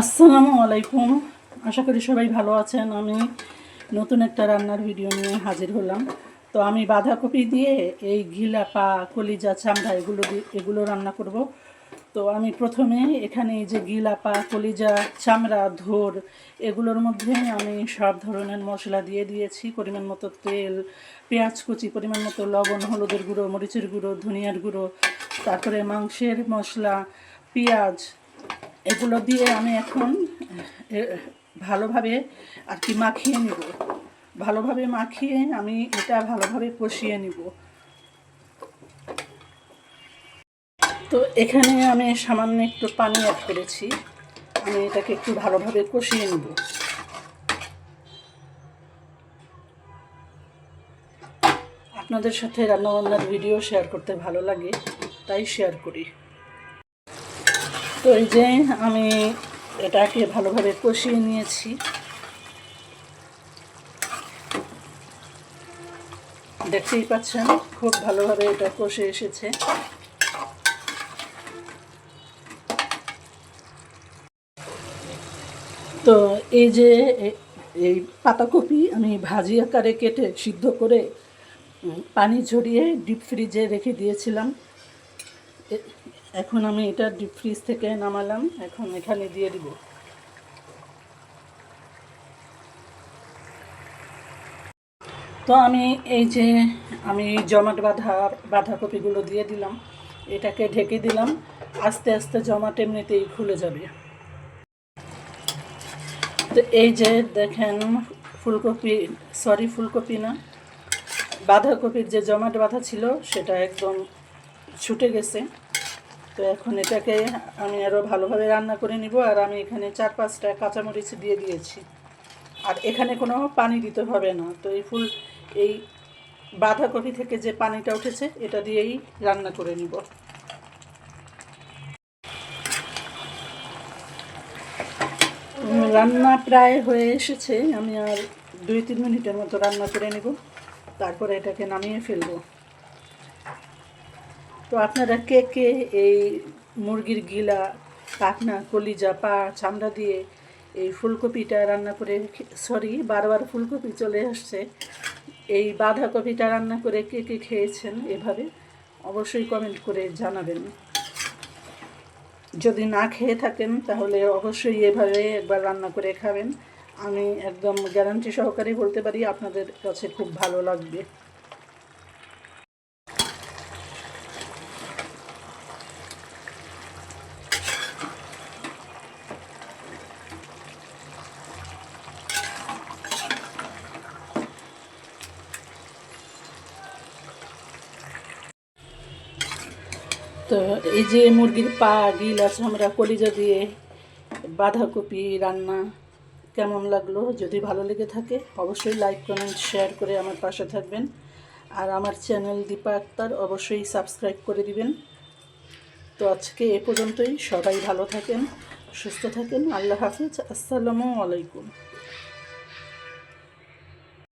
আসসালামু আলাইকুম। আশা করি সবাই ভালো আছেন। আমি নতুন একটা রান্নার ভিডিও নিয়ে হাজির হলাম। তো আমি বাঁধাকপি দিয়ে এই ঘিলা, পা, কলিজা, চামড়া এগুলো রান্না করব। তো আমি প্রথমে এখানে এই যে ঘিলা, পা, কলিজা, চামড়া, ধোর এগুলোর মধ্যে আমি সব ধরনের মশলা দিয়ে দিয়েছি। পরিমাণ মতো তেল, পেঁয়াজ কুচি, পরিমাণ মতো লবণ, হলুদের গুঁড়ো, মরিচের গুঁড়ো, ধনিয়ার গুঁড়ো, তারপরে মাংসের মশলা, পেঁয়াজ, এগুলো দিয়ে আমি এখন ভালোভাবে আর কি মাখিয়ে নিব। ভালোভাবে মাখিয়ে আমি এটা ভালোভাবে কষিয়ে নিব। তো এখানে আমি সামান্য একটু পানি অ্যাড করেছি। আমি এটাকে একটু ভালোভাবে কষিয়ে নিব। আপনাদের সাথে রান্নাবান্নার ভিডিও শেয়ার করতে ভালো লাগে, তাই শেয়ার করি। তো এই যে আমি এটাকে ভালোভাবে কষিয়ে নিয়েছি। দেখতেই পাচ্ছেন খুব ভালোভাবে এটা কষে এসেছে। তো এই যে এই পাতাকপি আমি ভাজি আকারে কেটে সিদ্ধ করে পানি ঝরিয়ে ডিপ ফ্রিজে রেখে দিয়েছিলাম। এখন আমি এটা ডিপ ফ্রিজ থেকে নামালাম, এখন এখানে দিয়ে দিব। তো আমি এই যে জমাট বাঁধাকপিগুলো দিয়ে দিলাম, এটাকে ঢেকে দিলাম। আস্তে আস্তে জমাট এমনিতেই খুলে যাবে। তো এই যে দেখেন ফুলকপি না, বাঁধাকপির যে জমাট বাঁধা ছিল সেটা একদম ছুটে গেছে। তো এখন এটাকে আমি আরও ভালোভাবে রান্না করে নিব। আর আমি এখানে 4-5টা কাঁচামরিচ দিয়ে দিয়েছি। আর এখানে কোনো পানি দিতে হবে না। তো এই বাঁধাকপি থেকে যে পানিটা উঠেছে এটা দিয়েই রান্না করে নিব। রান্না প্রায় হয়ে এসেছে। আমি আর 2-3 মিনিটের মতো রান্না করে নিব, তারপরে এটাকে নামিয়ে ফেলব। তো আপনারা কে কে এই মুরগির গিলা, পাখনা, কলিজা, পা, চামড়া দিয়ে এই ফুলকপিটা রান্না করে, বারবার ফুলকপি চলে আসছে, এই বাঁধাকপিটা রান্না করে কে কে খেয়েছেন এভাবে অবশ্যই কমেন্ট করে জানাবেন। যদি না খেয়ে থাকেন তাহলে অবশ্যই এভাবে একবার রান্না করে খাবেন। আমি একদম গ্যারান্টি সহকারে বলতে পারি আপনাদের কাছে খুব ভালো লাগবে। তো এই যে মুরগির পা, গিলা, চামড়া, কলিজা দিয়ে বাঁধাকপি রান্না কেমন লাগলো? যদি ভালো লেগে থাকে অবশ্যই লাইক, কমেন্ট, শেয়ার করে আমার পাশে থাকবেন। আর আমার চ্যানেল দীপা আক্তার অবশ্যই সাবস্ক্রাইব করে দিবেন। তো আজকে এ পর্যন্তই। সবাই ভালো থাকেন, সুস্থ থাকেন। আল্লাহ হাফিজ। আসসালামু আলাইকুম।